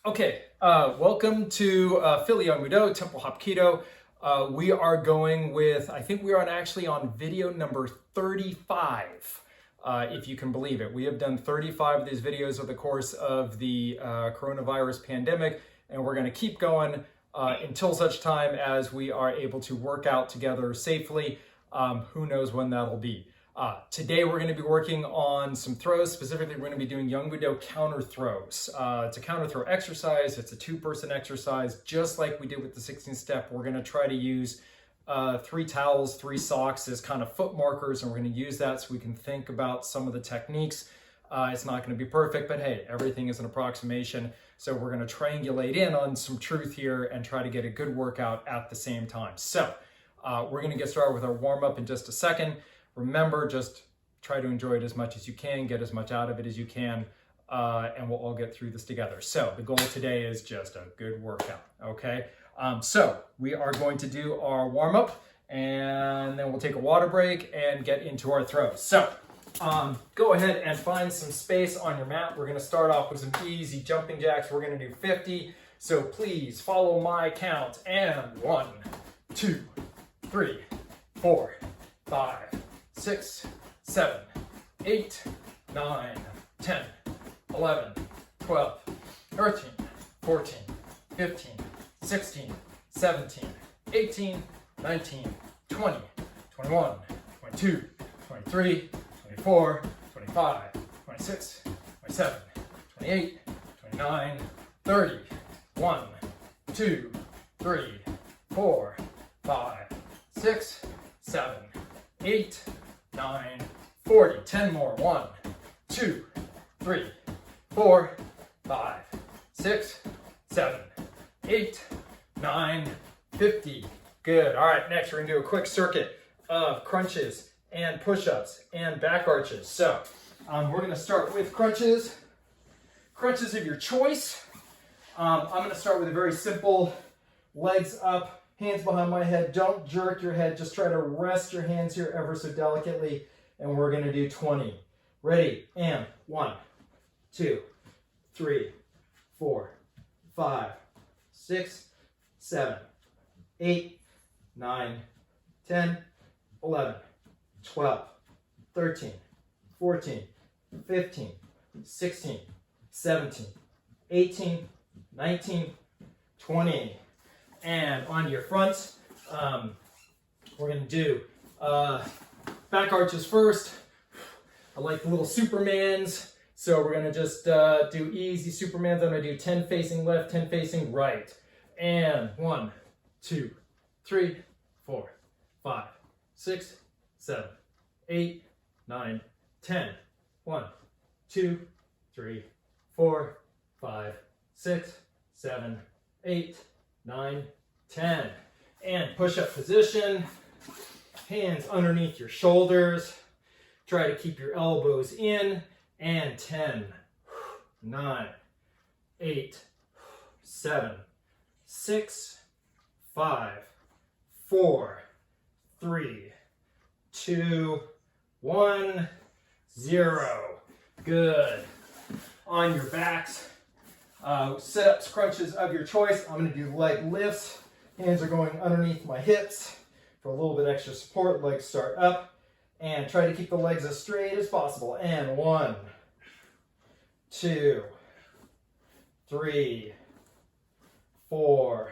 Okay, welcome to Philly Yongmudo, Temple Hop Keto. We are going with, I think we are actually on video number 35, if you can believe it. We have done 35 of these videos over the course of the coronavirus pandemic, and we're going to keep going until such time as we are able to work out together safely. Who knows when that'll be. Today we're going to be working on some throws. Specifically, we're going to be doing Yongmudo counter throws. It's a counter throw exercise. It's a two-person exercise, just like we did with the 16th step. We're going to try to use 3 towels, 3 socks as kind of foot markers, and we're going to use that so we can think about some of the techniques. It's not going to be perfect, but hey, everything is an approximation. So we're going to triangulate in on some truth here and try to get a good workout at the same time. So we're going to get started with our warm-up in just a second. Remember, just try to enjoy it as much as you can, get as much out of it as you can, and we'll all get through this together. So the goal today is just a good workout, okay? So we are going to do our warm-up, and then we'll take a water break and get into our throws. So go ahead and find some space on your mat. We're gonna start off with some easy jumping jacks. We're gonna do 50, so please follow my count. And 1, 2, 3, 4, 5, 6, 7, 8, 9, 10, 11, 12, 13, 14, 15, 16, 17, 18, 19, 20, 21, 22, 23, 24, 25, 26, 27, 28, 29, 30, 1, 2, 3, 4, 5, 6, 7, 8, 9, 40. 10 more. 1, 2, 3, 4, 5, 6, 7, 8, 9, 50. Good. All right, next we're going to do a quick circuit of crunches and push-ups and back arches. So we're going to start with crunches of your choice. I'm going to start with a very simple legs up, hands behind my head. Don't jerk your head. Just try to rest your hands here ever so delicately. And we're going to do 20. Ready? And 1, 2, 3, 4, 5, 6, 7, 8, 9, 10, 11, 12, 13, 14, 15, 16, 17, 18, 19, 20. And on your fronts, we're going to do back arches first. I like the little Supermans, so we're going to just do easy Supermans. I'm going to do 10 facing left, 10 facing right. And 1, 2, 3, 4, 5, 6, 7, 8, 9, 10. 1, 2, 3, 4, 5, 6, 7, 8, 9, 10. And push-up position, hands underneath your shoulders. Try to keep your elbows in. And 10, 9, 8, 7, 6, 5, 4, 3, 2, 1, 0. Good. On your backs, sit-ups, crunches of your choice. I'm going to do leg lifts. Hands are going underneath my hips for a little bit extra support. Legs start up. And try to keep the legs as straight as possible. And 1, 2, 3, 4,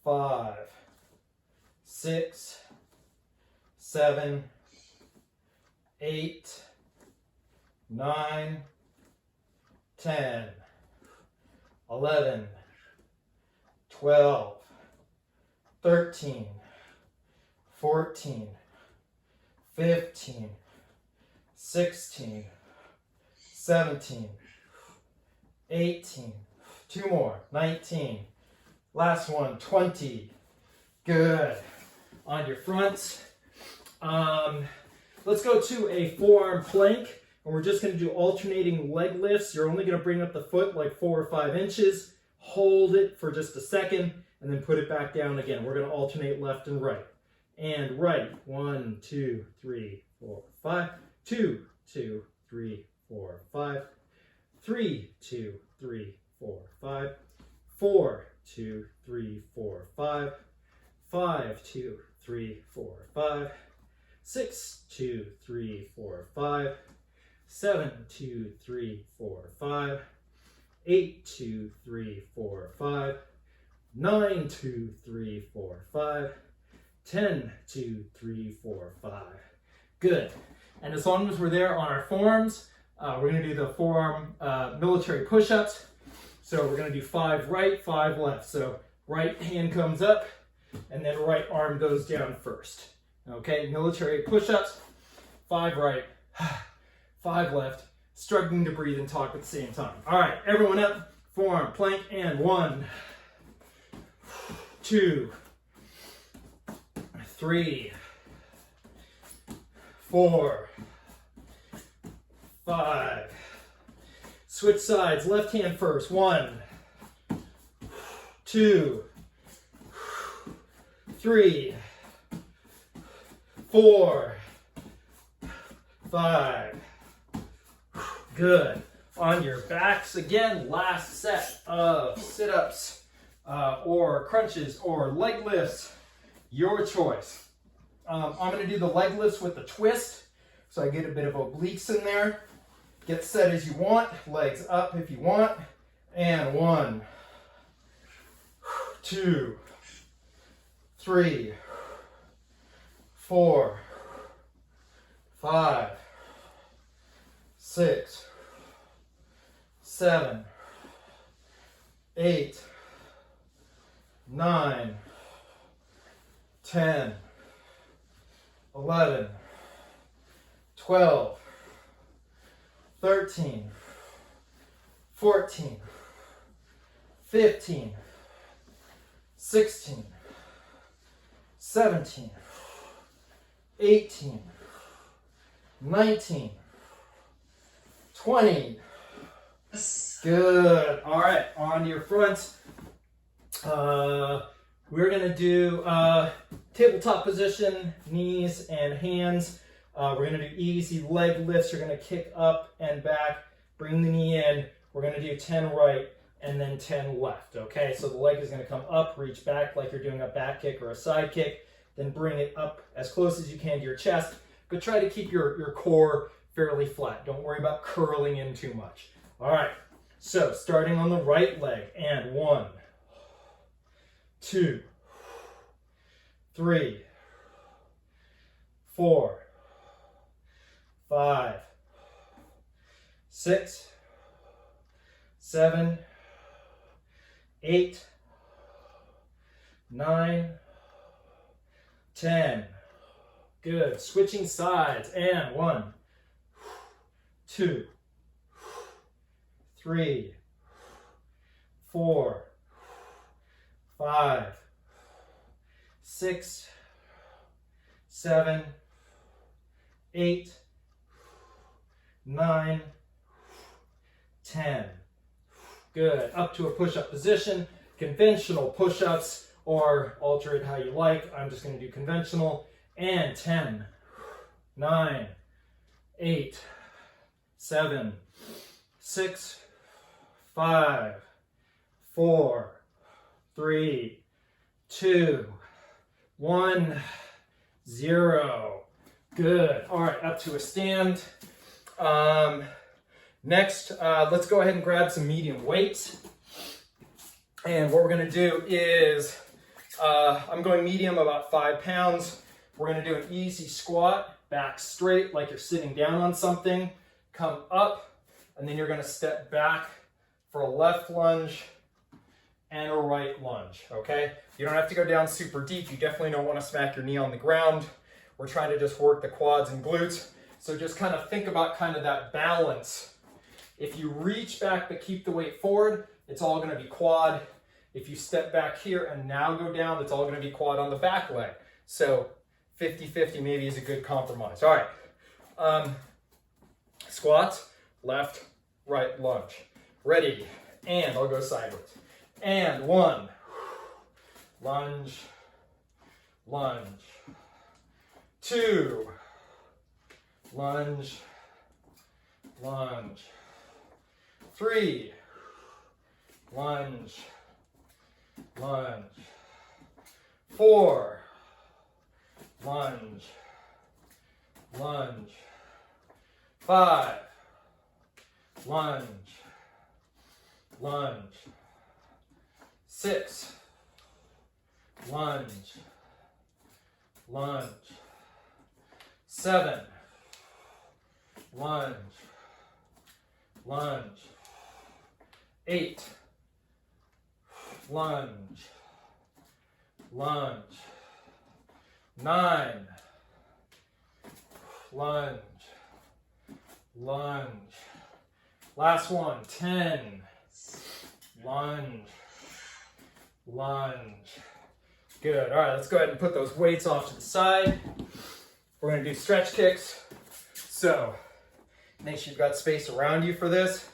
5, 6, 7, 8, 9, 10, 11, 12, 13, 14, 15, 16, 17, 18, 2 more, 19, last one, 20. Good. On your fronts, let's go to a forearm plank, and we're just going to do alternating leg lifts. You're only going to bring up the foot like 4 or 5 inches, hold it for just a second, and then put it back down again. We're going to alternate left and right. And right, 1, 2, 3, 4, 5, 2, 2, 3, 4, 5, 3, 2, 3, 4, 5. 4, 2, 3, 4, 5. 5, 2, 3, 4, 5. 6, 2, 3, 4, 5. 7, 2, 3, 4, 5. 8, 2, 3, 4, 5. 9, 2, 3, 4, 5. 10, 2, 3, 4, 5. Good. And as long as we're there on our forearms, we're going to do the forearm military push-ups. So we're going to do 5 right, 5 left. So right hand comes up, and then right arm goes down first. Okay, military push-ups, 5 right, 5 left, struggling to breathe and talk at the same time. All right, everyone up, forearm plank, and 1, 2, 3, 4, 5. Switch sides, left hand first. 1, 2, 3, 4, 5. Good. On your backs again, last set of sit-ups or crunches or leg lifts, your choice. I'm going to do the leg lifts with the twist, so I get a bit of obliques in there. Get set as you want, legs up if you want, and 1, 2, 3, 4, 5, 6, 7, 8, 9, 10, 11, 12, 13, 14, 15, 16, 17, 18, 19, 20. Good. All right, on your front. We're going to do tabletop position, knees and hands. We're going to do easy leg lifts. You're going to kick up and back, bring the knee in. We're going to do 10 right and then 10 left, okay? So the leg is going to come up, reach back like you're doing a back kick or a side kick, then bring it up as close as you can to your chest, but try to keep your core fairly flat. Don't worry about curling in too much. All right, so starting on the right leg, and 1, 2, 3, 4, 5, 6, 7, 8, 9, 10. Good. Switching sides. And 1, 2, 3, 4, 5, 6, 7, 8, 9, 10. Good. Up to a push-up position. Conventional push-ups, or alter it how you like. I'm just going to do conventional. And 10, 9, 8, 7, 6, 5, 4, 3, 2, 1, 0. Good. All right, up to a stand. Next, let's go ahead and grab some medium weights. And what we're going to do is, I'm going medium, about 5 pounds. We're going to do an easy squat, back straight like you're sitting down on something. Come up, and then you're going to step back for a left lunge and a right lunge, okay? You don't have to go down super deep. You definitely don't want to smack your knee on the ground. We're trying to just work the quads and glutes. So just kind of think about kind of that balance. If you reach back but keep the weight forward, it's all going to be quad. If you step back here and now go down, it's all going to be quad on the back leg. So 50-50 maybe is a good compromise. All right. Squats, left, right lunge. Ready. And I'll go sideways. And 1. Lunge, lunge. 2. Lunge, lunge. 3. lunge, lunge. 4, lunge, lunge. 5, lunge, lunge. 6, lunge, lunge. 7, lunge, lunge. 8, lunge, lunge. 9, lunge, lunge. Last one, 10, lunge, lunge. Good. All right, let's go ahead and put those weights off to the side. We're going to do stretch kicks. So make sure you've got space around you for this.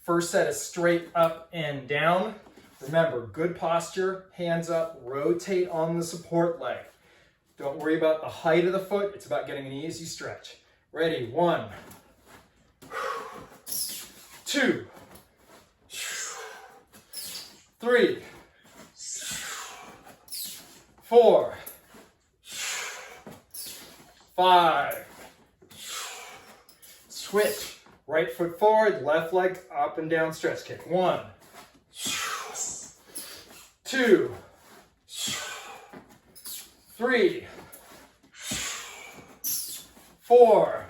First set is straight up and down. Remember, good posture, hands up, rotate on the support leg. Don't worry about the height of the foot. It's about getting an easy stretch. Ready? 1, 2, 3, 4, 5. Switch. Right foot forward, left leg up and down stretch kick. 1, 2, 3, 4,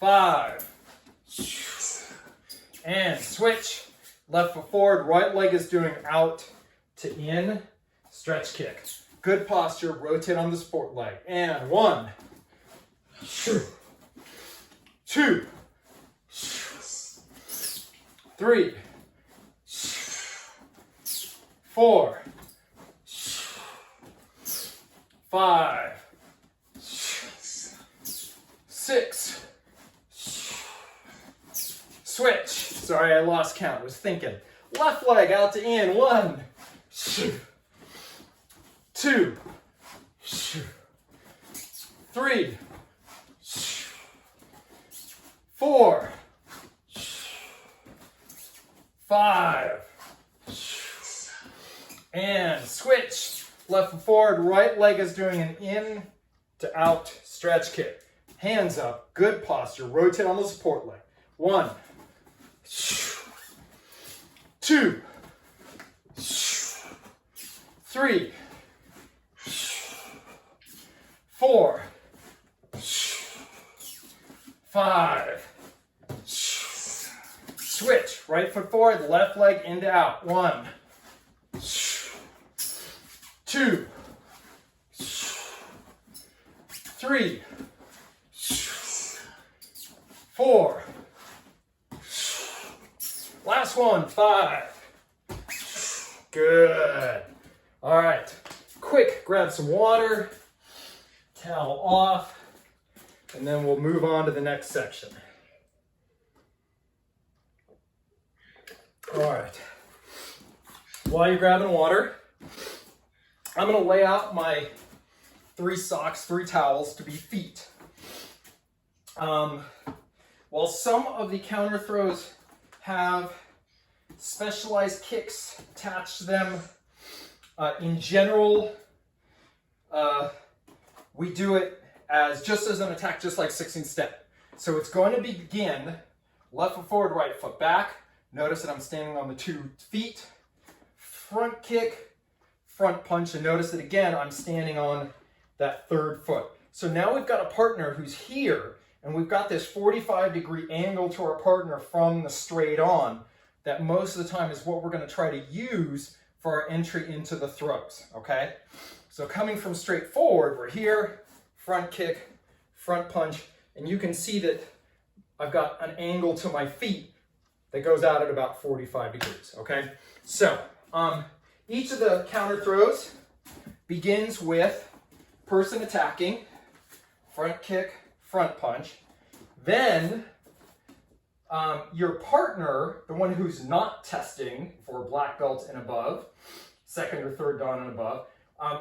5, and switch. Left foot forward, right leg is doing out to in, stretch kick. Good posture, rotate on the support leg. And 1, 2, 3, 4, 5, 6. Switch. Sorry, I lost count. I was thinking. Left leg out to in. 1, 2, 3, 4, 5, and switch. Left foot forward, right leg is doing an in to out stretch kick. Hands up, good posture, rotate on the support leg. 1, 2, 3, 4, 5. Switch, right foot forward, left leg into out. 1, 2, 3, 4. Last one, 5. Good. All right, quick, grab some water, towel off, and then we'll move on to the next section. All right, while you're grabbing water, I'm going to lay out my 3 socks, 3 towels to be feet. While some of the counter throws have specialized kicks attached to them, in general, we do it as just as an attack, just like 16 step. So it's going to begin left foot forward, right foot back. Notice that I'm standing on the 2 feet. Front kick, front punch, and notice that again, I'm standing on that 3rd foot. So now we've got a partner who's here, and we've got this 45-degree angle to our partner from the straight on. That most of the time is what we're going to try to use for our entry into the throws, okay? So coming from straight forward, we're here, front kick, front punch, and you can see that I've got an angle to my feet that goes out at about 45 degrees, okay? So each of the counter throws begins with person attacking, front kick, front punch. Then your partner, the one who's not testing for black belt and above, 2nd or 3rd dan and above,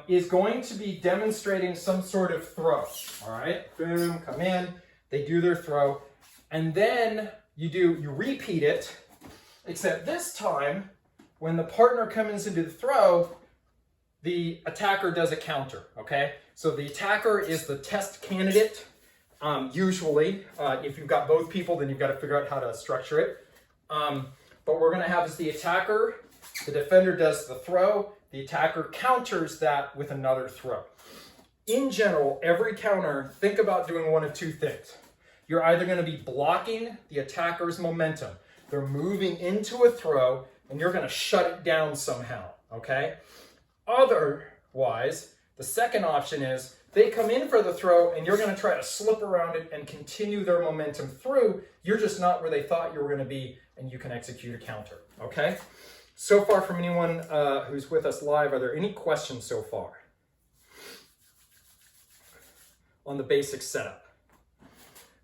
is going to be demonstrating some sort of throw. All right, boom, come in, they do their throw, and then you repeat it except this time, when the partner comes into the throw, the attacker does a counter, okay? So the attacker is the test candidate. Usually, if you've got both people, then you've got to figure out how to structure it. But we're gonna have is the attacker, the defender does the throw, the attacker counters that with another throw. In general, every counter, think about doing one of two things. You're either gonna be blocking the attacker's momentum. They're moving into a throw and you're gonna shut it down somehow, okay? Otherwise, the second option is they come in for the throw and you're gonna try to slip around it and continue their momentum through. You're just not where they thought you were gonna be and you can execute a counter, okay? So far from anyone who's with us live, are there any questions so far on the basic setup?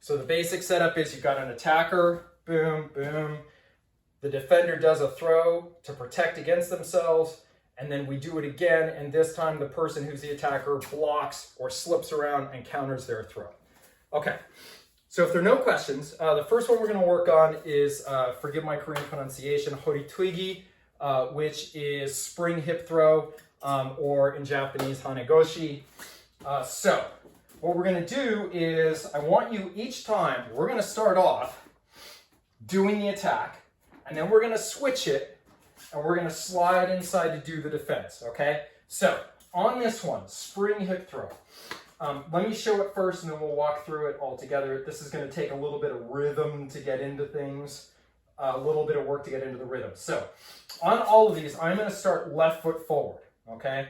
So the basic setup is you've got an attacker, boom, boom. The defender does a throw to protect against themselves, and then we do it again, and this time the person who's the attacker blocks or slips around and counters their throw. Okay, so if there are no questions, the first one we're gonna work on is, forgive my Korean pronunciation, horitwigi, which is spring hip throw, or in Japanese, hanegoshi. So what we're gonna do is, I want you each time, we're gonna start off doing the attack, and then we're gonna switch it, and we're gonna slide inside to do the defense, okay? So, on this one, spring hip throw. Let me show it first, and then we'll walk through it all together. This is gonna take a little bit of rhythm to get into things, a little bit of work to get into the rhythm. So, on all of these, I'm gonna start left foot forward, okay?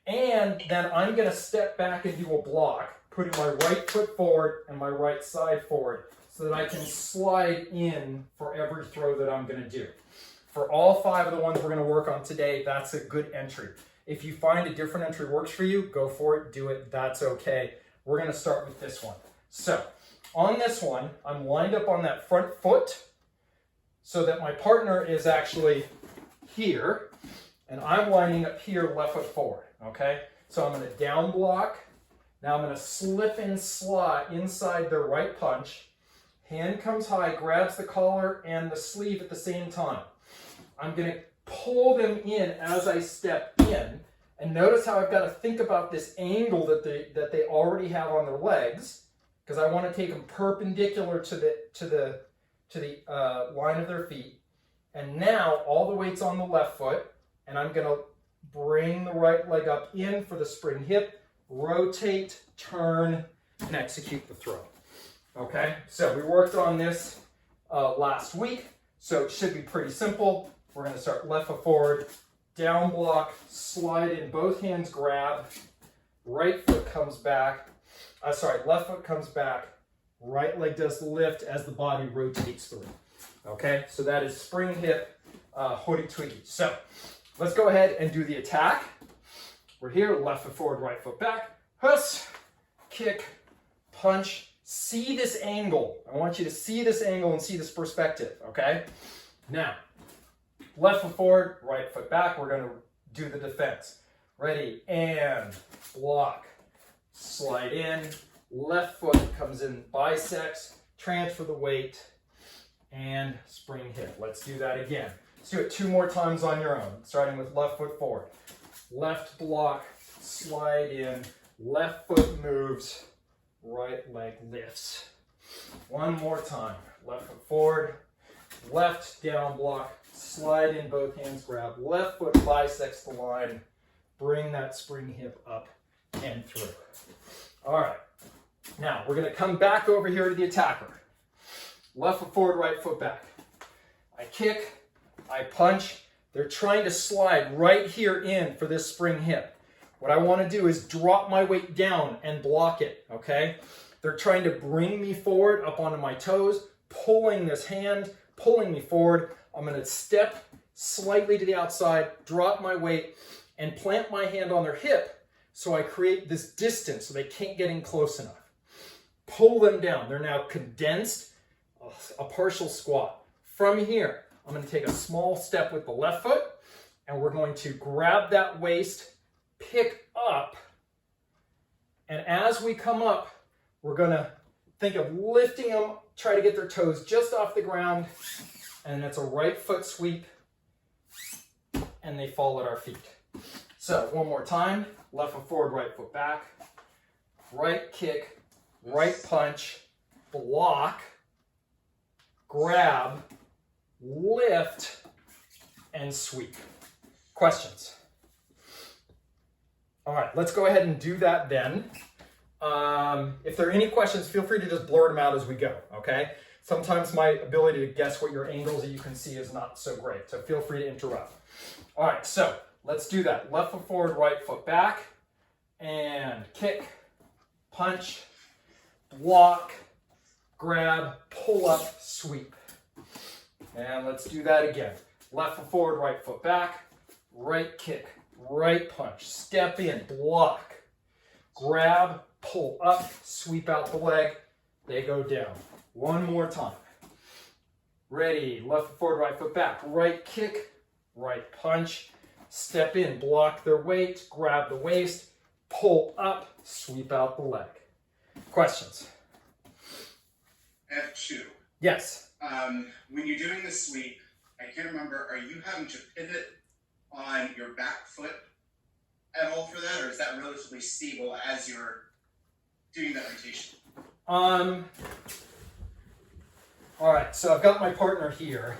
And then I'm gonna step back and do a block, putting my right foot forward and my right side forward so that I can slide in for every throw that I'm gonna do. For all 5 of the ones we're gonna work on today, that's a good entry. If you find a different entry works for you, go for it, do it, that's okay. We're gonna start with this one. So, on this one, I'm lined up on that front foot so that my partner is actually here, and I'm lining up here, left foot forward, okay? So I'm gonna down block. Now I'm gonna slip and slide inside their right punch. Hand comes high, grabs the collar and the sleeve at the same time. I'm gonna pull them in as I step in, and notice how I've got to think about this angle that they already have on their legs, because I want to take them perpendicular to the line of their feet. And now all the weight's on the left foot, and I'm gonna bring the right leg up in for the spring hip, rotate, turn, and execute the throw. Okay, so we worked on this last week, so it should be pretty simple. We're gonna start left foot forward, down block, slide in, both hands grab, right foot comes back, left foot comes back, right leg does the lift as the body rotates through. Okay, so that is spring hip, horitwigi. So let's go ahead and do the attack. We're here, left foot forward, right foot back, huss, kick, punch. See this angle. I want you to see this angle and see this perspective, okay? Now, left foot forward, right foot back. We're gonna do the defense. Ready, and block. Slide in, left foot comes in, bisects, transfer the weight, and spring hip. Let's do that again. Let's do it 2 more times on your own, starting with left foot forward. Left block, slide in, left foot moves, right leg lifts. 1 more time. Left foot forward, left down block, slide in, both hands grab, left foot bisects the line, bring that spring hip up and through. All right, now we're gonna come back over here to the attacker. Left foot forward, right foot back. I kick, I punch. They're trying to slide right here in for this spring hip. What I want to do is drop my weight down and block it, okay? They're trying to bring me forward up onto my toes, pulling this hand, pulling me forward. I'm going to step slightly to the outside, drop my weight, and plant my hand on their hip so I create this distance so they can't get in close enough. Pull them down. They're now condensed, a partial squat. From here, I'm going to take a small step with the left foot, and we're going to grab that waist, pick up, and as we come up, we're going to think of lifting them, try to get their toes just off the ground, and it's a right foot sweep, and they fall at our feet. So one more time, left foot forward, right foot back, right kick, right punch, block, grab, lift, and sweep. Questions? All right, let's go ahead and do that then. If there are any questions, feel free to just blurt them out as we go, okay? Sometimes my ability to guess what your angles that you can see is not so great, so feel free to interrupt. All right, so let's do that. Left foot forward, right foot back, and kick, punch, block, grab, pull up, sweep. And let's do that again. Left foot forward, right foot back, right kick, right punch, step in, block, grab, pull up, sweep out the leg, they go down. One more time. Ready, left foot forward, right foot back, right kick, right punch, step in, block their weight, grab the waist, pull up, sweep out the leg. Questions? I have two. Yes. When you're doing the sweep, I can't remember, are you having to pivot on your back foot at all for that, or is that relatively stable as you're doing that rotation? All right, so I've got my partner here.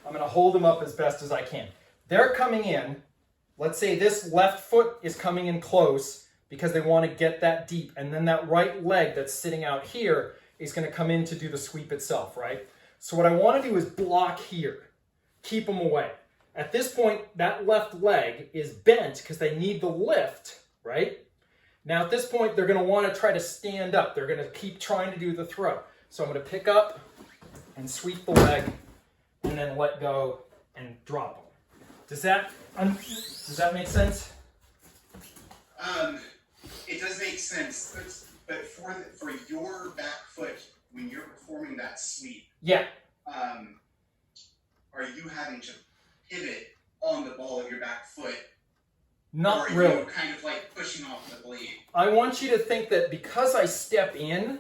I'm going to hold them up as best as I can. They're coming in. Let's say this left foot is coming in close because they want to get that deep, and then that right leg that's sitting out here is going to come in to do the sweep itself, right? So what I want to do is block here, keep them away. At this point, that left leg is bent because they need the lift, right? Now at this point, they're going to want to try to stand up. They're going to keep trying to do the throw. So I'm going to pick up and sweep the leg and then let go and drop them. Does that make sense? It does make sense, but for your back foot, when you're performing that sweep, yeah, are you having to pivot on the ball of your back foot? Not or are really. you kind of like pushing off the blade? I want you to think that because I step in,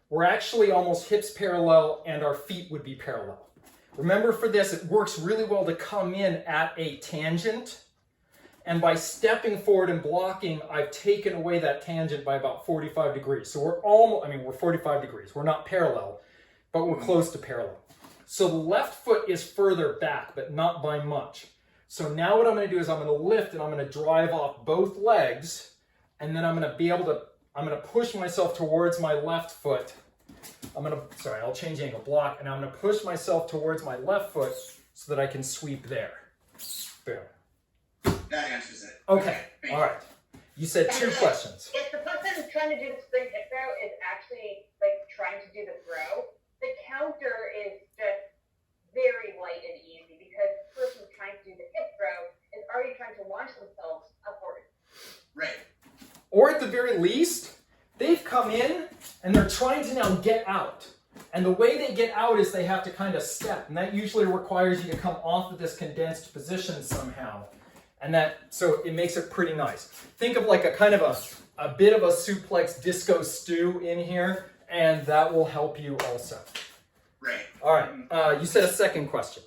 we're actually almost hips parallel and our feet would be parallel. Remember, for this, it works really well to come in at a tangent. And by stepping forward and blocking, I've taken away that tangent by about 45 degrees. So we're almost, we're 45 degrees. We're not parallel, but we're close to parallel. So the left foot is further back, but not by much. So now what I'm going to do is I'm going to lift and I'm going to drive off both legs. And then I'm going to push myself towards my left foot. I'll change angle, block, and I'm going to push myself towards my left foot so that I can sweep there. Boom. That answers it. Okay, all right. You said two questions. If the person trying to do the spring hip throw is actually like trying to do the throw, the counter is just very light and easy because the person trying to do the hip throw is already trying to launch themselves upward. Right. Or at the very least, they've come in and they're trying to now get out. And the way they get out is they have to kind of step, and that usually requires you to come off of this condensed position somehow. And so it makes it pretty nice. Think of like a kind of a bit of a suplex disco stew in here, and that will help you also. Right. All right. You said a second question.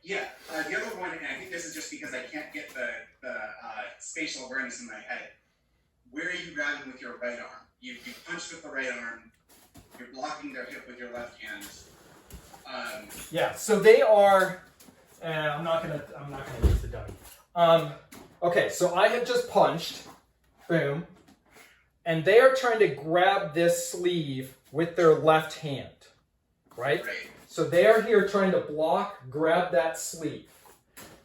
Yeah. The other one, and I think this is just because I can't get the spatial awareness in my head. Where are you grabbing with your right arm? You punched with the right arm. You're blocking their hip with your left hand. Yeah. So they are. I'm not gonna use the dummy. Okay, so I have just punched, boom, and they are trying to grab this sleeve with their left hand, right? So they are here trying to block, grab that sleeve.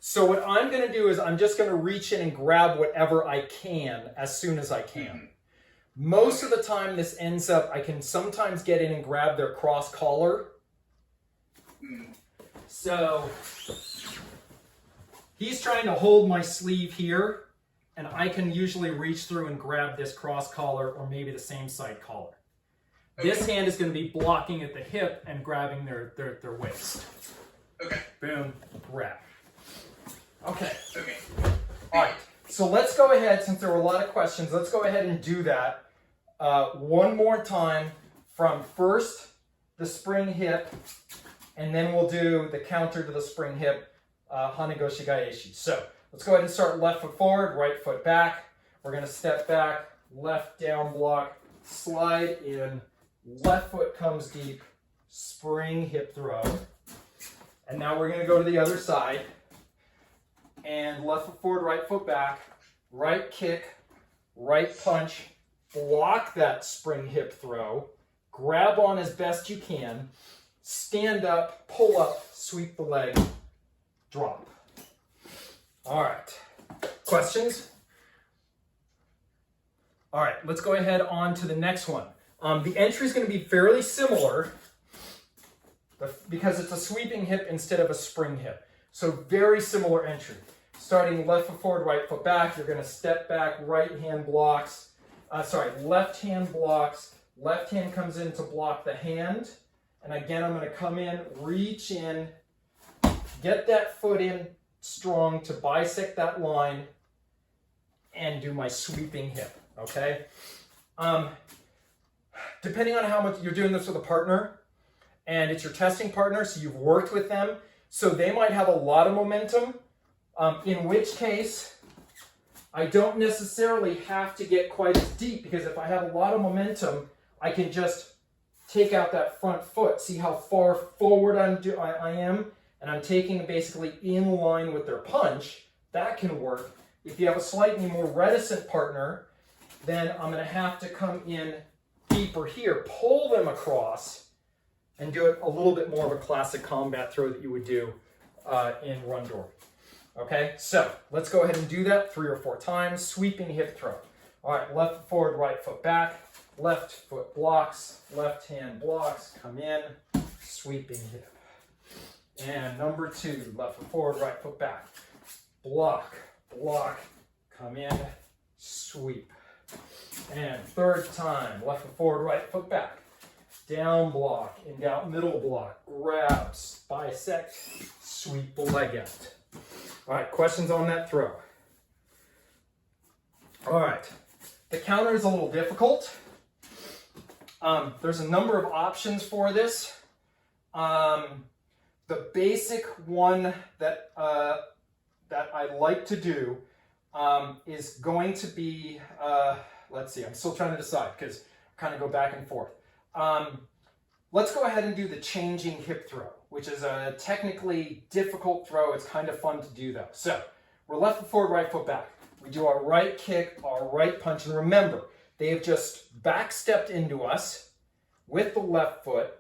So what I'm going to do is I'm just going to reach in and grab whatever I can as soon as I can. Mm-hmm. Most of the time this ends up, I can sometimes get in and grab their cross collar. Mm. So he's trying to hold my sleeve here, and I can usually reach through and grab this cross collar or maybe the same side collar. Okay. This hand is going to be blocking at the hip and grabbing their waist. Okay. Boom, grab. Okay. Okay. All right. So let's go ahead, since there were a lot of questions, let's go ahead and do that one more time from first the spring hip, and then we'll do the counter to the spring hip, Hanegoshi Gaeshi. So let's go ahead and start left foot forward, right foot back. We're going to step back, left down block, slide in, left foot comes deep, spring hip throw. And now we're going to go to the other side. And left foot forward, right foot back, right kick, right punch, block that spring hip throw, grab on as best you can, stand up, pull up, sweep the leg, drop. All right, questions? All right, let's go ahead on to the next one. The entry is going to be fairly similar because it's a sweeping hip instead of a spring hip. So very similar entry. Starting left foot forward, right foot back, you're going to step back, right hand blocks, left hand blocks, left hand comes in to block the hand. And again, I'm going to come in, reach in, get that foot in strong to bisect that line and do my sweeping hip, okay? Depending on how much you're doing this with a partner, and it's your testing partner, so you've worked with them, so they might have a lot of momentum, in which case, I don't necessarily have to get quite as deep, because if I have a lot of momentum, I can just take out that front foot. See how far forward I am? And I'm taking basically in line with their punch. That can work. If you have a slightly more reticent partner, then I'm going to have to come in deeper here, pull them across, and do it a little bit more of a classic combat throw that you would do in Rundor. Okay, so let's go ahead and do that 3 or 4 times. Sweeping hip throw. All right, left foot forward, right foot back. Left foot blocks, left hand blocks, come in, sweeping hip. And number 2, left foot forward, right foot back. Block, block, come in, sweep. And third time, left foot forward, right foot back. Down block, in down middle block, grabs, bisect, sweep the leg out. All right, questions on that throw? All right, the counter is a little difficult. There's a number of options for this. The basic one that I like to do is going to be, let's see, I'm still trying to decide because I kind of go back and forth. Let's go ahead and do the changing hip throw, which is a technically difficult throw. It's kind of fun to do though. So we're left foot forward, right foot back. We do our right kick, our right punch, and remember, they have just backstepped into us with the left foot,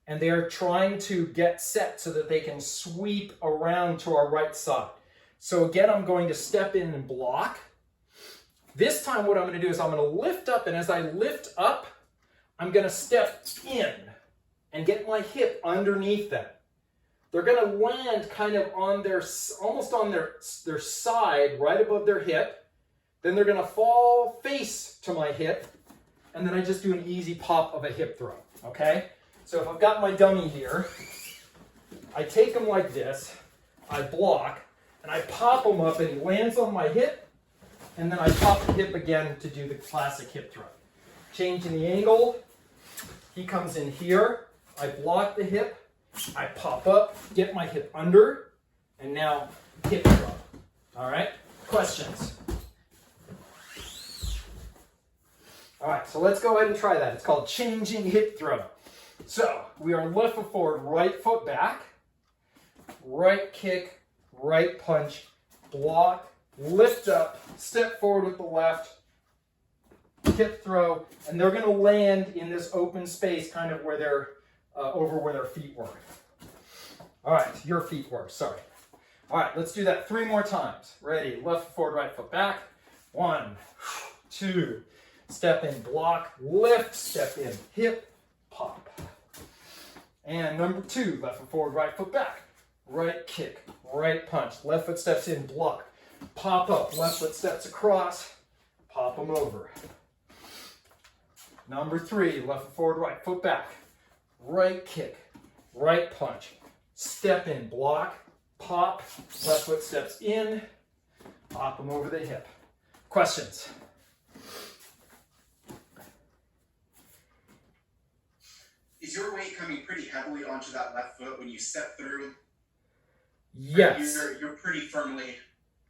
and they are trying to get set so that they can sweep around to our right side. So again, I'm going to step in and block. This time what I'm going to do is I'm going to lift up, and as I lift up, I'm going to step in and get my hip underneath them. They're going to land kind of on their, almost on their side, right above their hip. Then they're going to fall face to my hip, and then I just do an easy pop of a hip throw, okay? So if I've got my dummy here, I take him like this, I block, and I pop him up, and he lands on my hip, and then I pop the hip again to do the classic hip throw. Changing the angle, he comes in here, I block the hip, I pop up, get my hip under, and now hip throw. All right, questions? All right, so let's go ahead and try that. It's called changing hip throw. So we are left foot forward, right foot back, right kick, right punch, block, lift up, step forward with the left, hip throw, and they're going to land in this open space kind of where they're over where their feet were. All right, your feet were, sorry. All right, let's do that 3 more times. Ready, left foot forward, right foot back. 1, 2, step in, block, lift, step in, hip, pop. And number 2, left foot forward, right foot back. Right kick, right punch, left foot steps in, block, pop up, left foot steps across, pop them over. Number 3, left foot forward, right foot back. Right kick, right punch, step in, block, pop, left foot steps in, pop them over the hip. Questions? is your weight coming pretty heavily onto that left foot when you step through? Yes. You're pretty firmly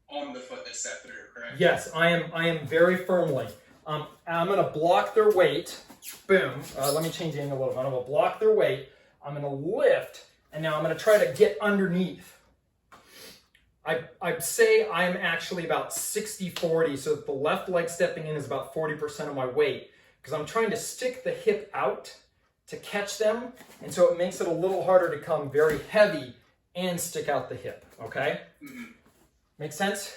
on the foot that's set through, correct? Yes, I am very firmly. I'm going to block their weight. Boom. Let me change the angle a little bit. I'm going to block their weight. I'm going to lift, and now I'm going to try to get underneath. I'd say I'm actually about 60-40, so the left leg stepping in is about 40% of my weight, because I'm trying to stick the hip out to catch them, and so it makes it a little harder to come very heavy and stick out the hip, okay? Mm-hmm. Make sense?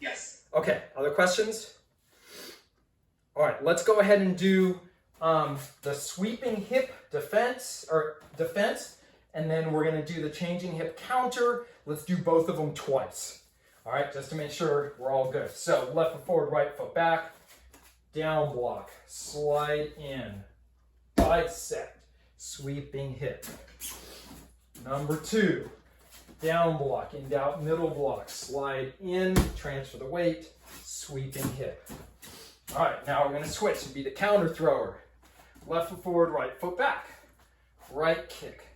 Yes. Okay, other questions? All right, let's go ahead and do the sweeping hip defense, and then we're gonna do the changing hip counter. Let's do both of them twice. All right, just to make sure we're all good. So left foot forward, right foot back, down block, slide in, bicep, sweeping hip. Number 2, down block, in out middle block, slide in, transfer the weight, sweeping hip. All right, now we're gonna switch. It'd be the counter thrower. Left foot forward, right foot back, right kick,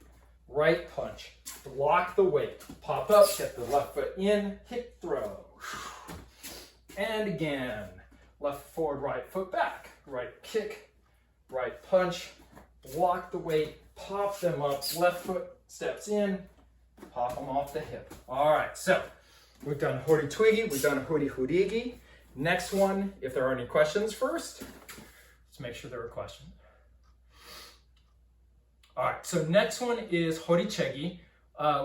right punch, block the weight, pop up, get the left foot in, hip throw. And again, left forward, right foot back, right kick, right punch, block the weight, pop them up, left foot steps in, pop them off the hip. All right, so we've done hori twigi, we've done hori hurigi. Next one, if there are any questions first, let's make sure there are questions. All right, so next one is horichegi,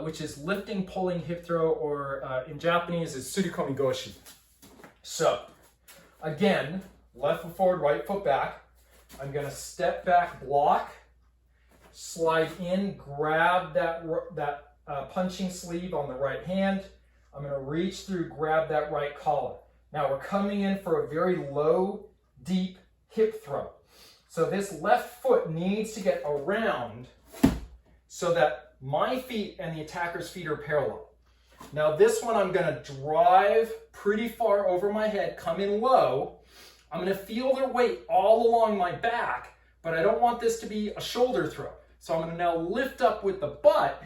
which is lifting, pulling, hip throw, or in Japanese is surikomi goshi. So again, left foot forward, right foot back. I'm gonna step back, block, slide in, grab that punching sleeve on the right hand. I'm gonna reach through, grab that right collar. Now we're coming in for a very low, deep hip throw. So this left foot needs to get around so that my feet and the attacker's feet are parallel. Now this one I'm gonna drive pretty far over my head, come in low. I'm gonna feel their weight all along my back, but I don't want this to be a shoulder throw. So I'm gonna now lift up with the butt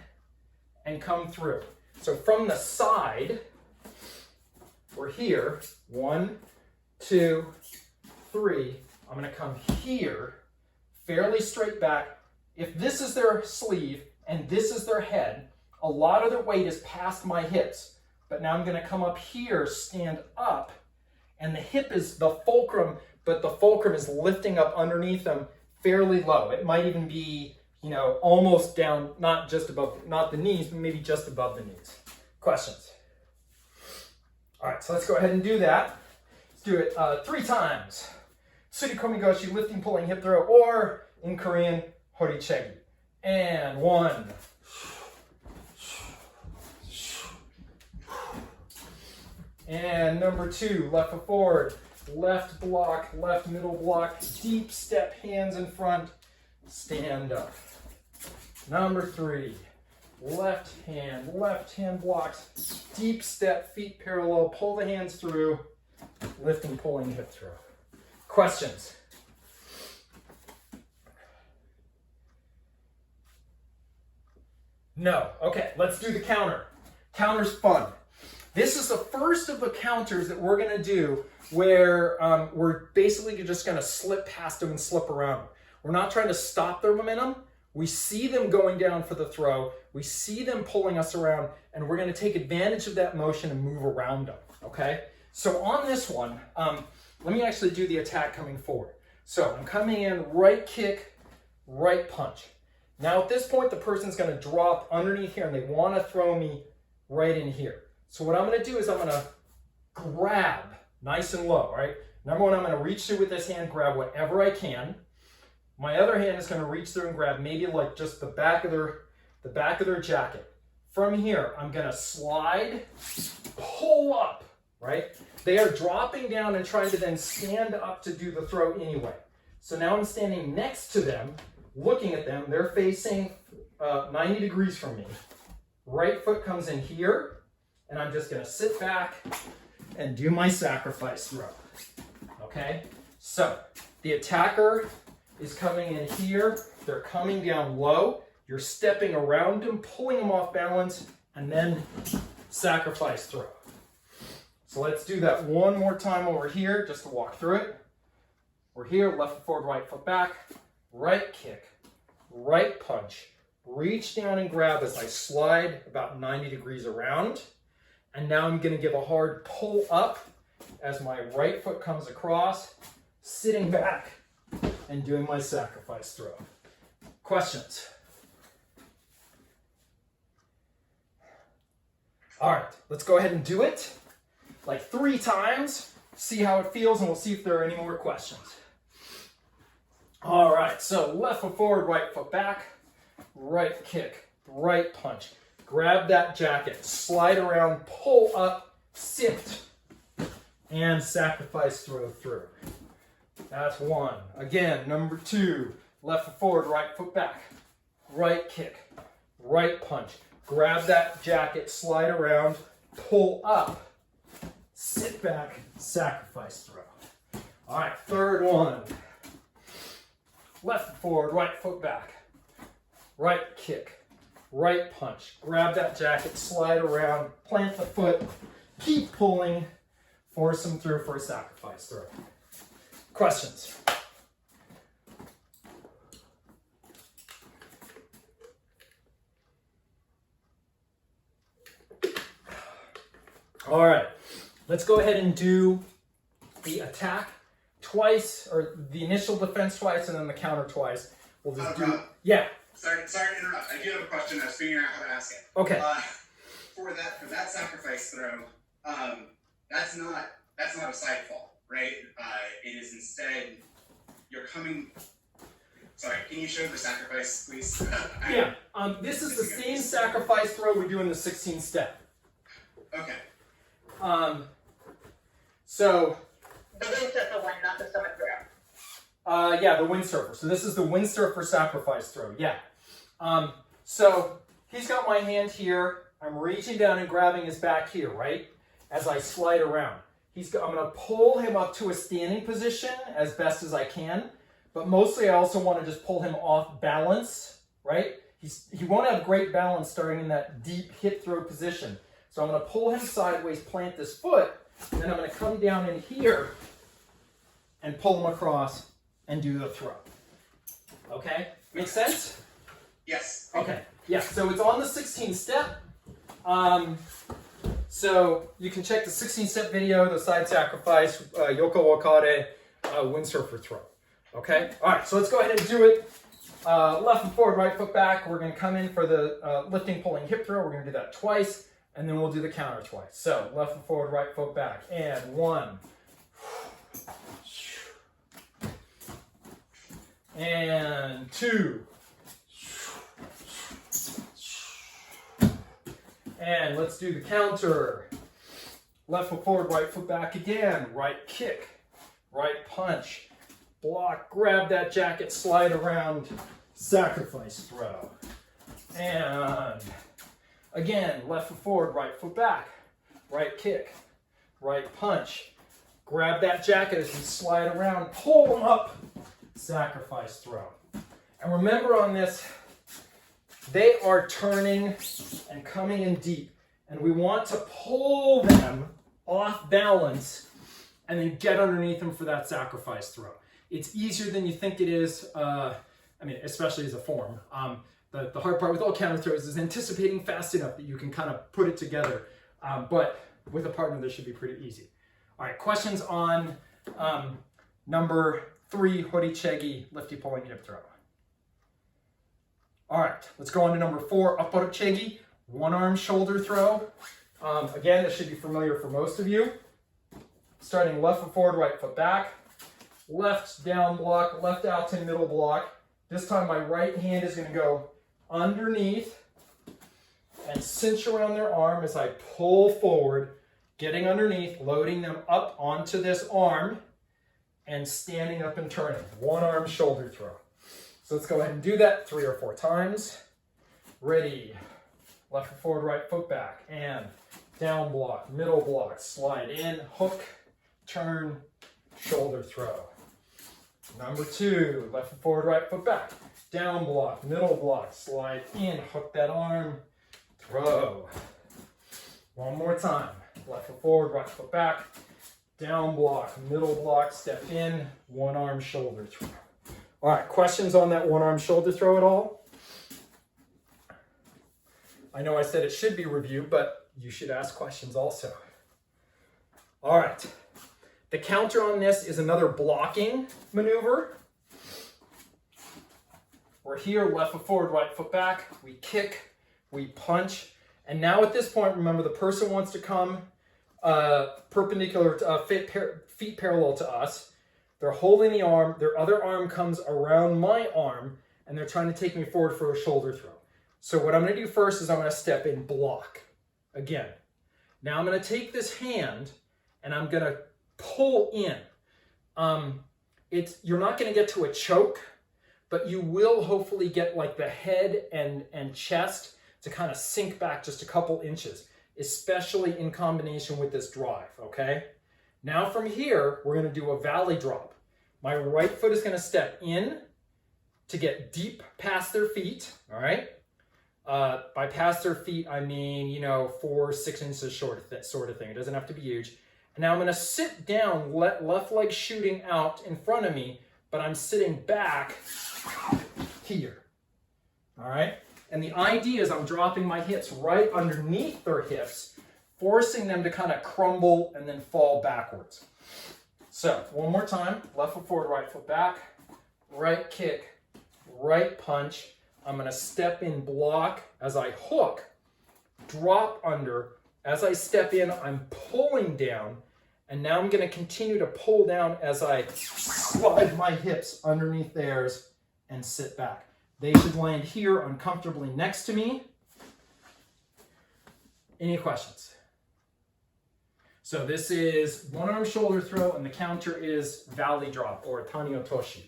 and come through. So from the side, we're here, 1, 2, 3. I'm gonna come here, fairly straight back. If this is their sleeve and this is their head, a lot of their weight is past my hips. But now I'm gonna come up here, stand up, and the hip is the fulcrum, but the fulcrum is lifting up underneath them fairly low. It might even be, almost down, not just above, not the knees, but maybe just above the knees. Questions? All right, so let's go ahead and do that. Let's do it 3 times. Surikomi goshi, lifting, pulling, hip throw, or in Korean, horichegi. And 1. And number 2, left foot forward, left block, left middle block, deep step, hands in front, stand up. Number 3, left hand blocks, deep step, feet parallel, pull the hands through, lifting, pulling, hip throw. Questions? No. Okay, let's do the counter. Counter's fun. This is the first of the counters that we're gonna do where we're basically just gonna slip past them and slip around them. We're not trying to stop their momentum. We see them going down for the throw. We see them pulling us around, and we're gonna take advantage of that motion and move around them, okay? So on this one, let me actually do the attack coming forward. So I'm coming in, right kick, right punch. Now at this point, the person's gonna drop underneath here and they wanna throw me right in here. So what I'm gonna do is I'm gonna grab nice and low, right? Number 1, I'm gonna reach through with this hand, grab whatever I can. My other hand is gonna reach through and grab maybe like just the back of their jacket. From here, I'm gonna slide, pull up, right? They are dropping down and trying to then stand up to do the throw anyway. So now I'm standing next to them, looking at them. They're facing 90 degrees from me. Right foot comes in here, and I'm just gonna sit back and do my sacrifice throw, okay? So the attacker is coming in here, They're coming down low. You're stepping around them, pulling them off balance, and then sacrifice throw. So let's do that one more time over here just to walk through it. We're here, left foot forward, right foot back, right kick, right punch. Reach down and grab as I slide about 90 degrees around. And now I'm going to give a hard pull up as my right foot comes across, sitting back and doing my sacrifice throw. Questions? All right, let's go ahead and do it like 3 times, see how it feels, and we'll see if there are any more questions. All right, so left foot forward, right foot back, right kick, right punch. Grab that jacket, slide around, pull up, sit, and sacrifice throw through. That's 1. Again, number 2, left foot forward, right foot back, right kick, right punch. Grab that jacket, slide around, pull up, sit back, sacrifice throw. All right, 3rd one. Left foot forward, right foot back, right kick, right punch. Grab that jacket, slide around, plant the foot, keep pulling, force them through for a sacrifice throw. Questions? All right, let's go ahead and do the attack twice, or the initial defense twice, and then the counter twice. We'll just do, yeah. Sorry to interrupt. I do have a question. I was figuring out how to ask it. Okay. For that sacrifice throw, that's not a side fall, right? It is instead you're coming. Sorry, can you show the sacrifice, please? Yeah. This is the same sacrifice throw we do in the 16th step. Okay. So. The windsurfer one, not the summit throw. Yeah, the windsurfer. So this is the windsurfer sacrifice throw. Yeah. So he's got my hand here. I'm reaching down and grabbing his back here, right? As I slide around. I'm going to pull him up to a standing position as best as I can. But mostly I also want to just pull him off balance, right? He won't have great balance starting in that deep hip throw position. So I'm going to pull him sideways, plant this foot, and then I'm going to come down in here and pull him across and do the throw. Okay? Make sense? Yes. Okay. Yeah, so it's on the 16th step. So you can check the 16th step video, the side sacrifice, Yoko Wakare, windsurfer throw. Okay? All right, so let's go ahead and do it. Left foot forward, right foot back. We're going to come in for the lifting, pulling, hip throw. We're going to do that twice, and then we'll do the counter twice. So left foot forward, right foot back. And 1. And 2. And let's do the counter. Left foot forward, right foot back again. Right kick, right punch. Block, grab that jacket, slide around, sacrifice throw. And again, left foot forward, right foot back. Right kick, right punch. Grab that jacket as you slide around, pull them up, sacrifice throw. And remember on this, they are turning and coming in deep. And we want to pull them off balance and then get underneath them for that sacrifice throw. It's easier than you think it is, especially as a form. The hard part with all counter throws is anticipating fast enough that you can kind of put it together. But with a partner, this should be pretty easy. All right, questions on number 3, Hori Chegi, lifty pulling hip throw. All right, let's go on to number 4, Upper Chegi, one arm shoulder throw. Again, this should be familiar for most of you. Starting left foot forward, right foot back. Left down block, left out to middle block. This time my right hand is going to go underneath and cinch around their arm as I pull forward, getting underneath, loading them up onto this arm, and standing up and turning. One arm shoulder throw. So let's go ahead and do that 3 or 4 times. Ready. Left foot forward, right foot back. And down block, middle block, slide in, hook, turn, shoulder throw. Number 2, left foot forward, right foot back. down block, middle block, slide in, hook that arm, throw. One more time. Left foot forward, right foot back, down block, middle block, step in, one arm shoulder throw. All right, questions on that one arm shoulder throw at all? I know I said it should be review, but you should ask questions also. All right, the counter on this is another blocking maneuver. We're here, left foot forward, right foot back. We kick, we punch. And now at this point, remember the person wants to come perpendicular, feet parallel to us. They're holding the arm, their other arm comes around my arm, and they're trying to take me forward for a shoulder throw. So what I'm gonna do first is I'm gonna step in block, again. Now I'm gonna take this hand, and I'm gonna pull in. You're not gonna get to a choke, but you will hopefully get like the head and chest to kind of sink back just a couple inches, especially in combination with this drive, okay? Now from here, we're gonna do a valley drop. My right foot is gonna step in to get deep past their feet, all right? By past their feet, I mean, 4 or 6 inches short, sort of thing. It doesn't have to be huge. And now I'm gonna sit down, left leg shooting out in front of me, but I'm sitting back here, all right? And the idea is I'm dropping my hips right underneath their hips, forcing them to kind of crumble and then fall backwards. So one more time, left foot forward, right foot back, right kick, right punch. I'm gonna step in block as I hook, drop under. As I step in, I'm pulling down, and now I'm gonna continue to pull down as I slide my hips underneath theirs and sit back. They should land here uncomfortably next to me. Any questions? So this is one arm shoulder throw, and the counter is valley drop or tani otoshi.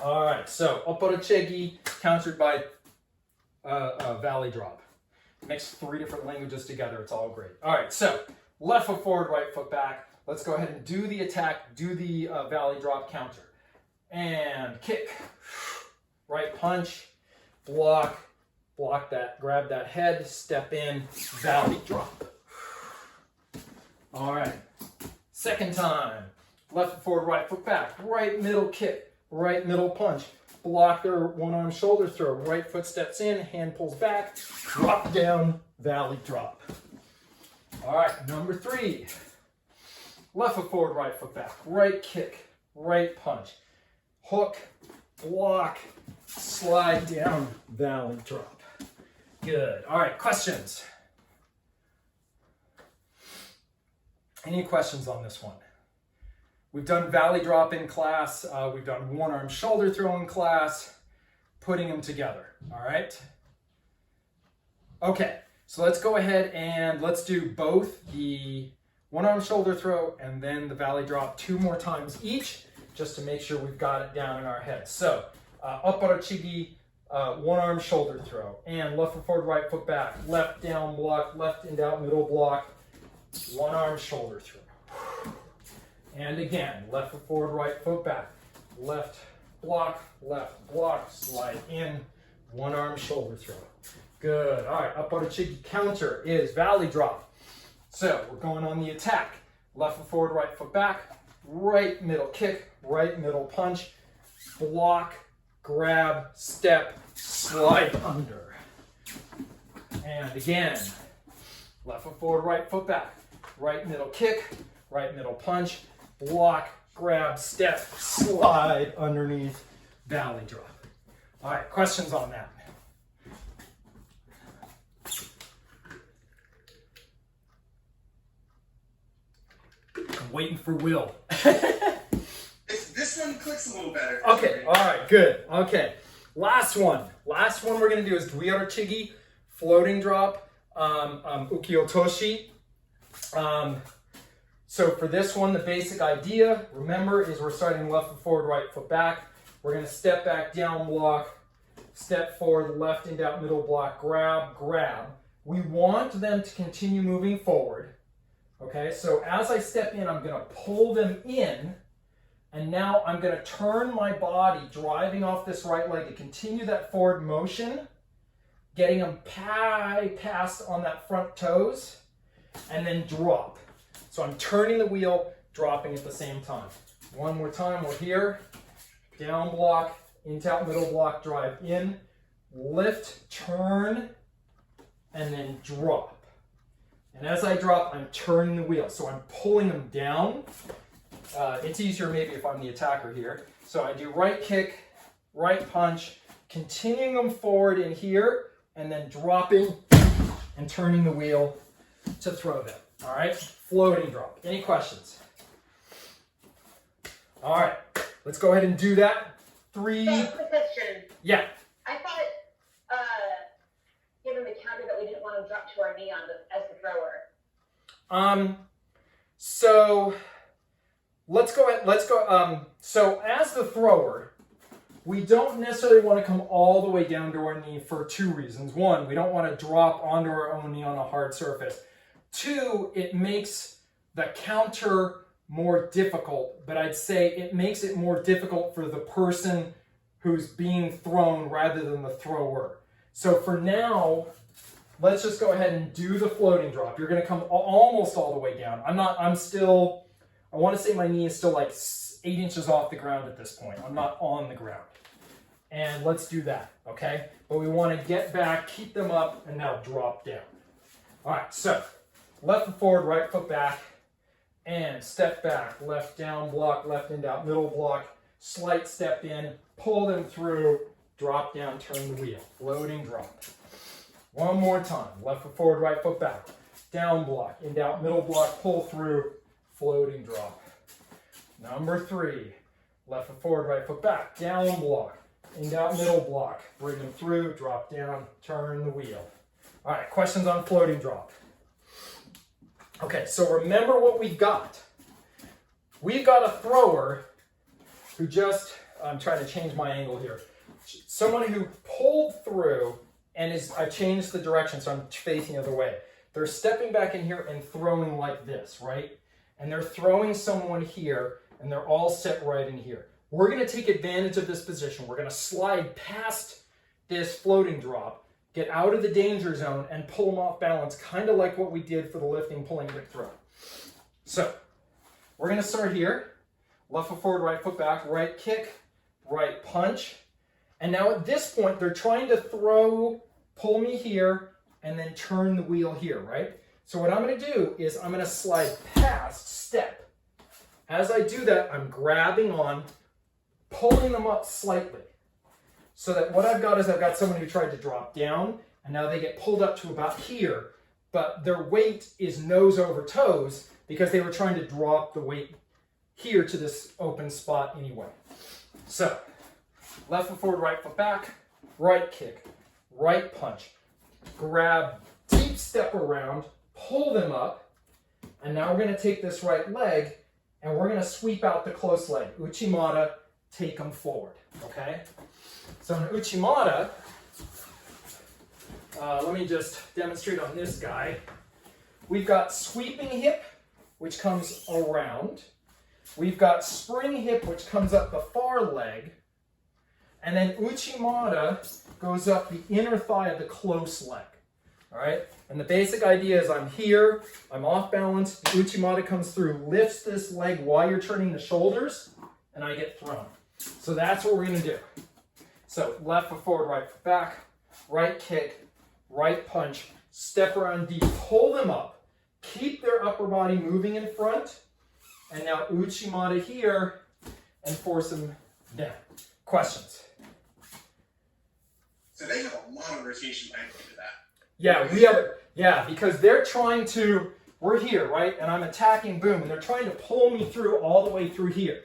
All right, so oporochegi countered by valley drop. Mix 3 different languages together, it's all great. All right, so left foot forward, right foot back. Let's go ahead and do the attack, do the valley drop counter. And kick. Right punch, block that, grab that head, step in, valley drop. All right, second time. Left foot forward, right foot back, right middle kick, right middle punch. Block their one arm shoulder throw, right foot steps in, hand pulls back, drop down, valley drop. All right, number 3. Left foot forward, right foot back, right kick, right punch. Hook, block, slide down, valley drop. Good. All right, questions? Any questions on this one? We've done valley drop in class. We've done one arm shoulder throw in class, putting them together. All right. Okay, so let's go ahead and let's do both the one arm shoulder throw and then the valley drop 2 more times each, just to make sure we've got it down in our heads. So, oporochigi, one arm shoulder throw, and left foot forward, right foot back, left down block, left and out middle block, one arm shoulder throw. And again, left foot forward, right foot back, left block, slide in, one arm shoulder throw. Good. All right, oporochigi counter is valley drop. So we're going on the attack. Left foot forward, right foot back, right middle kick, right middle punch, block, grab, step, slide under. And again, left foot forward, right foot back, right middle kick, right middle punch, block, grab, step, slide underneath, valley drop. All right, questions on that? I'm waiting for Will. This one clicks a little better. Okay, all right, good. Okay, last one. Last one we're gonna do is Dui-Orochigi, floating drop, Uki-Otoshi. So for this one, the basic idea, remember, is we're starting left foot forward, right foot back. We're gonna step back, down block, step forward, left and out middle block, grab, grab. We want them to continue moving forward. Okay, so as I step in, I'm gonna pull them in, And now I'm going to turn my body, driving off this right leg to continue that forward motion, getting them past on that front toes, and then drop. So I'm turning the wheel, dropping at the same time. One more time, we're here. Down block, into out middle block, drive in, lift, turn, and then drop. And as I drop, I'm turning the wheel. So I'm pulling them down. It's easier maybe if I'm the attacker here. So I do right kick, right punch, continuing them forward in here, and then dropping and turning the wheel to throw them. All right, floating drop. Any questions? All right, let's go ahead and do that. Three. Quick question. Yeah. I thought, given the counter, that we didn't want to drop to our knee on as the thrower. So let's go ahead. So as the thrower, we don't necessarily want to come all the way down to our knee for two reasons. One, we don't want to drop onto our own knee on a hard surface. Two, it makes the counter more difficult, but I'd say it makes it more difficult for the person who's being thrown rather than the thrower. So for now, let's just go ahead and do the floating drop. You're going to come almost all the way down. I want to say my knee is still like 8 inches off the ground at this point. I'm not on the ground. And let's do that, okay? But we want to get back, keep them up, and now drop down. All right, so left foot forward, right foot back, and step back, left down block, left in out, middle block, slight step in, pull them through, drop down, turn the wheel, floating drop. One more time, left foot forward, right foot back, down block, in out, middle block, pull through, floating drop. Number 3, left foot forward, right foot back, down block, in out, middle block, bring them through, drop down, turn the wheel. All right, questions on floating drop. Okay, so remember what we've got. We've got a thrower who just, I'm trying to change my angle here. Someone who pulled through and I've changed the direction so I'm facing the other way. They're stepping back in here and throwing like this, right? And they're throwing someone here and they're all set right in here. We're gonna take advantage of this position. We're gonna slide past this floating drop, get out of the danger zone and pull them off balance, kind of like what we did for the lifting, pulling, grip, throw. So we're gonna start here. Left foot forward, right foot back, right kick, right punch. And now at this point, they're trying to pull me here, and then turn the wheel here, right? So what I'm gonna do is I'm gonna slide past step. As I do that, I'm grabbing on, pulling them up slightly. So that what I've got is I've got someone who tried to drop down, and now they get pulled up to about here, but their weight is nose over toes because they were trying to drop the weight here to this open spot anyway. So, left foot forward, right foot back, right kick, right punch, grab, deep step around, pull them up, and now we're going to take this right leg and we're going to sweep out the close leg. Uchimata, take them forward, okay? So in Uchimata, let me just demonstrate on this guy. We've got sweeping hip, which comes around. We've got spring hip, which comes up the far leg. And then Uchimata goes up the inner thigh of the close leg. All right? And the basic idea is I'm here, I'm off balance, the Uchimata comes through, lifts this leg while you're turning the shoulders, and I get thrown. So that's what we're going to do. So left foot forward, right foot back, right kick, right punch, step around deep, pull them up, keep their upper body moving in front, and now Uchimata here, and force them down. Questions? So they have a lot of rotation time into that. Yeah, we have, yeah, because they're trying to, we're here, right? And I'm attacking, boom, and they're trying to pull me through all the way through here.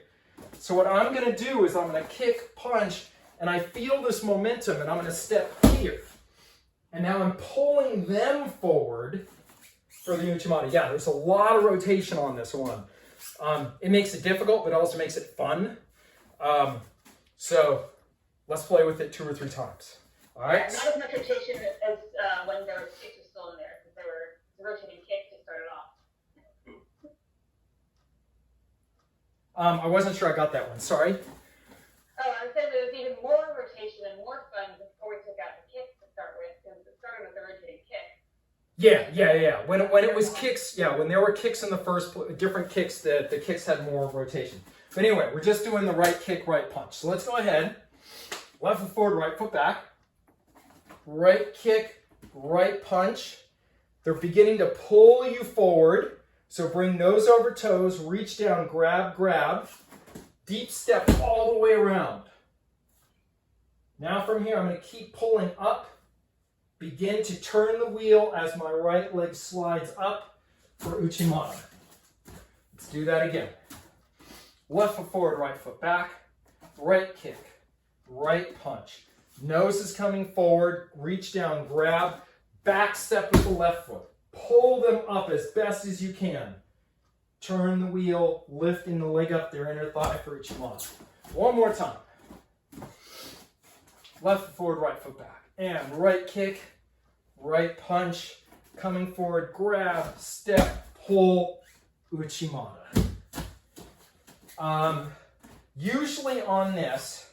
So what I'm going to do is I'm going to kick, punch, and I feel this momentum, and I'm going to step here. And now I'm pulling them forward for the Uchimata. Yeah, there's a lot of rotation on this one. It makes it difficult, but it also makes it fun. So let's play with it 2 or 3 times. All right? Yeah, not as much rotation as when there were kicks were still in there, because there were rotating kicks to start it off. I wasn't sure I got that one. Sorry. Oh, I'm saying there was even more rotation and more fun before we took out the kicks to start with, because it started with the rotating kick. Yeah. When it was kicks, yeah, when there were kicks in the different kicks, the kicks had more rotation. But anyway, we're just doing the right kick, right punch. So let's go ahead. Left foot forward, right foot back. Right kick, right punch. They're beginning to pull you forward. So bring nose over toes, reach down, grab. Deep step all the way around. Now from here, I'm going to keep pulling up. Begin to turn the wheel as my right leg slides up for Uchimata. Let's do that again. Left foot forward, right foot back. Right kick, right punch. Nose is coming forward, reach down, grab. Back step with the left foot. Pull them up as best as you can. Turn the wheel, lifting the leg up their inner thigh for Uchimata. One more time. Left foot forward, right foot back. And right kick, right punch. Coming forward, grab, step, pull, Uchimata. Usually on this,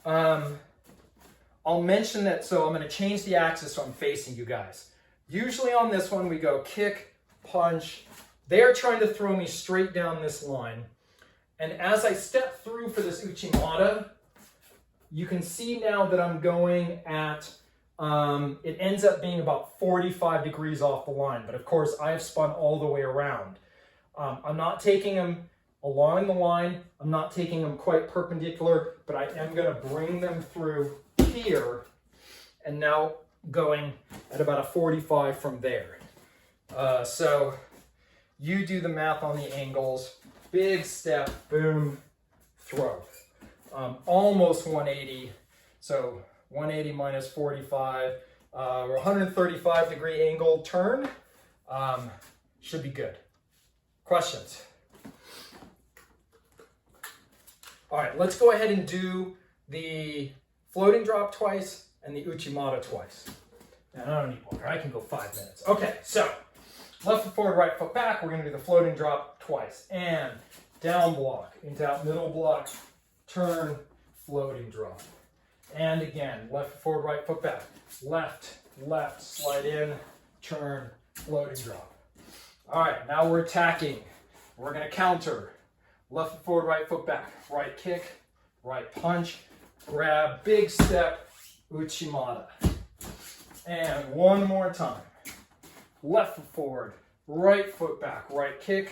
I'll mention that, so I'm going to change the axis so I'm facing you guys. Usually on this one, we go kick, punch. They're trying to throw me straight down this line. And as I step through for this Uchimata, you can see now that I'm going at, it ends up being about 45 degrees off the line. But of course, I have spun all the way around. I'm not taking them along the line. I'm not taking them quite perpendicular, but I am going to bring them through here. And now going at about a 45 from there. So you do the math on the angles. Big step, boom, throw. Almost 180. So 180 minus 45. 135 degree angle turn. Should be good. Questions? All right, let's go ahead and do the floating drop twice and the Uchimata twice. And I don't need water. I can go 5 minutes. Okay, so left foot forward, right foot back. We're going to do the floating drop twice. And down block, into out middle block, turn, floating drop. And again, left foot forward, right foot back. Left, slide in, turn, floating drop. All right, now we're attacking. We're going to counter. Left foot forward, right foot back. Right kick, right punch, grab, big step, Uchimata. And one more time. Left foot forward, right foot back, right kick,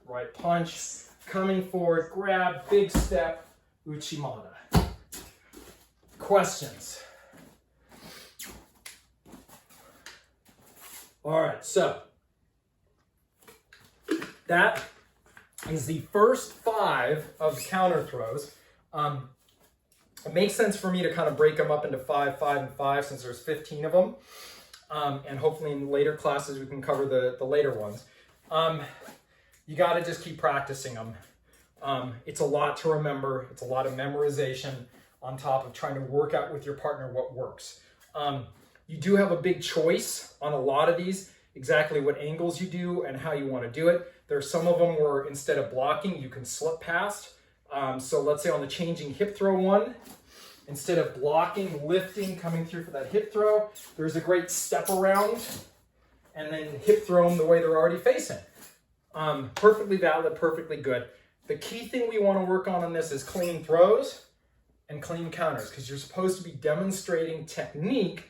right punch, coming forward, grab, big step, Uchimata. Questions? All right, so that is the first 5 of the counter throws. It makes sense for me to kind of break them up into 5, 5, and 5 since there's 15 of them. And hopefully in later classes we can cover the later ones. You got to just keep practicing them. It's a lot to remember. It's a lot of memorization on top of trying to work out with your partner what works. You do have a big choice on a lot of these, exactly what angles you do and how you want to do it. There's some of them where instead of blocking, you can slip past. So let's say on the changing hip throw one, instead of blocking, lifting, coming through for that hip throw, there's a great step around and then hip throw them the way they're already facing. Perfectly valid, perfectly good. The key thing we want to work on this is clean throws and clean counters, because you're supposed to be demonstrating technique,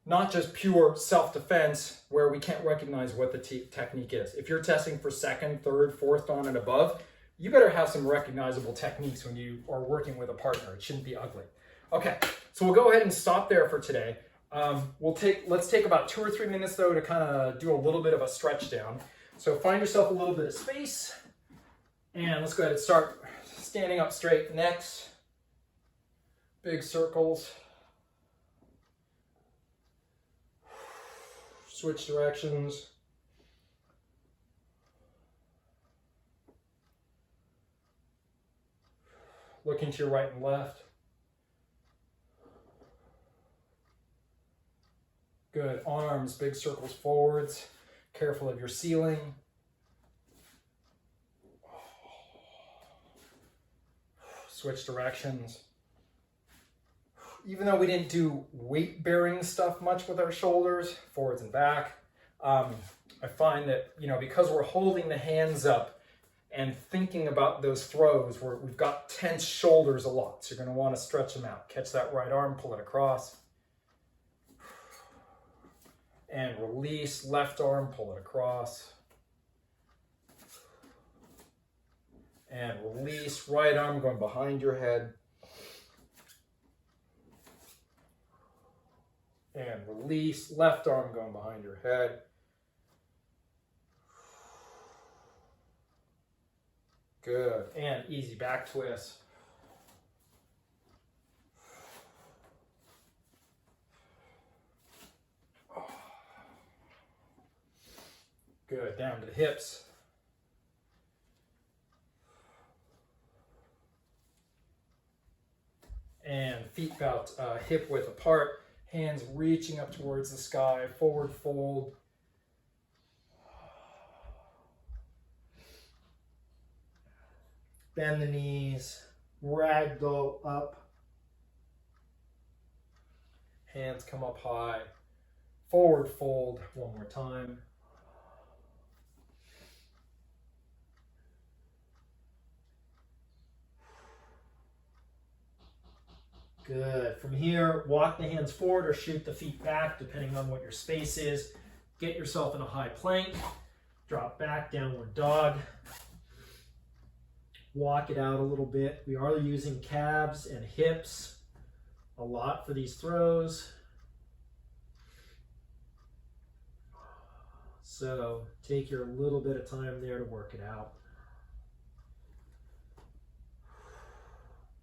not just pure self-defense where we can't recognize what the technique is. If you're testing for second, third, fourth dan and above, you better have some recognizable techniques when you are working with a partner. It shouldn't be ugly. Okay, so we'll go ahead and stop there for today. Let's take about 2 or 3 minutes though to kind of do a little bit of a stretch down. So find yourself a little bit of space, and let's go ahead and start standing up straight. Next, big circles. Switch directions. Looking to your right and left. Good. Arms, big circles forwards. Careful of your ceiling. switch directions. Even though we didn't do weight-bearing stuff much with our shoulders, forwards and back, I find that, because we're holding the hands up and thinking about those throws, we've got tense shoulders a lot. So you're going to want to stretch them out. Catch that right arm, pull it across. And release, left arm, pull it across. And release, right arm going behind your head. And release, left arm going behind your head. Good. And easy back twist. Good. Down to the hips. And feet about hip width apart. Hands reaching up towards the sky. Forward fold. Bend the knees. Ragdoll up. Hands come up high. Forward fold. One more time. Good. From here, walk the hands forward or shoot the feet back, depending on what your space is. Get yourself in a high plank. Drop back, downward dog. Walk it out a little bit. We are using calves and hips a lot for these throws. So take your little bit of time there to work it out.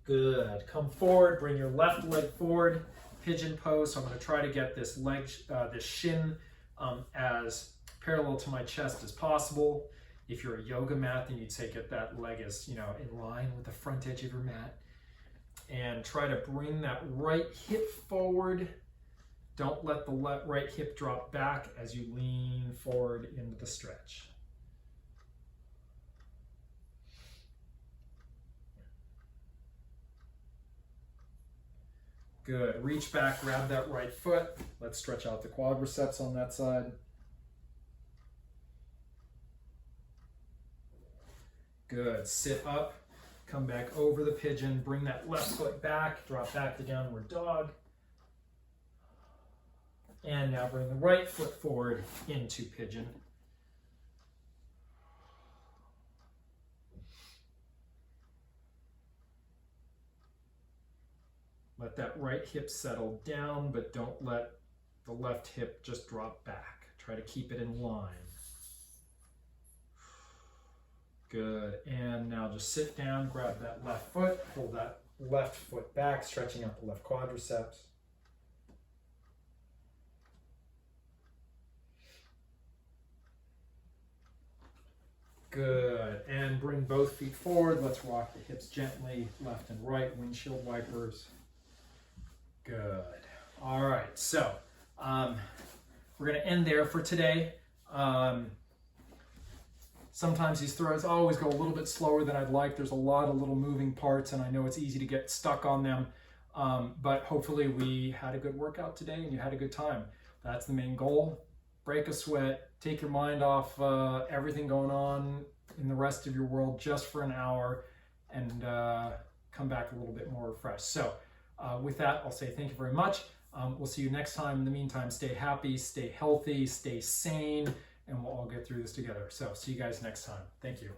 Good. Come forward, bring your left leg forward, pigeon pose. So I'm going to try to get this leg, this shin as parallel to my chest as possible. If you're a yoga mat, then you'd say get that leg as, in line with the front edge of your mat. And try to bring that right hip forward. Don't let the right hip drop back as you lean forward into the stretch. Good. Reach back, grab that right foot. Let's stretch out the quadriceps on that side. Good. Sit up, come back over the pigeon, bring that left foot back, drop back to downward dog. And now bring the right foot forward into pigeon. Let that right hip settle down, but don't let the left hip just drop back. Try to keep it in line. Good. And now just sit down, grab that left foot, pull that left foot back, stretching out the left quadriceps. Good. And bring both feet forward. Let's rock the hips gently, left and right, windshield wipers. Good. All right. So we're going to end there for today. Sometimes these throws always go a little bit slower than I'd like. There's a lot of little moving parts, and I know it's easy to get stuck on them. But hopefully we had a good workout today and you had a good time. That's the main goal. Break a sweat, take your mind off everything going on in the rest of your world just for an hour, and come back a little bit more refreshed. So with that, I'll say thank you very much. We'll see you next time. In the meantime, stay happy, stay healthy, stay sane, and we'll all get through this together. So see you guys next time. Thank you.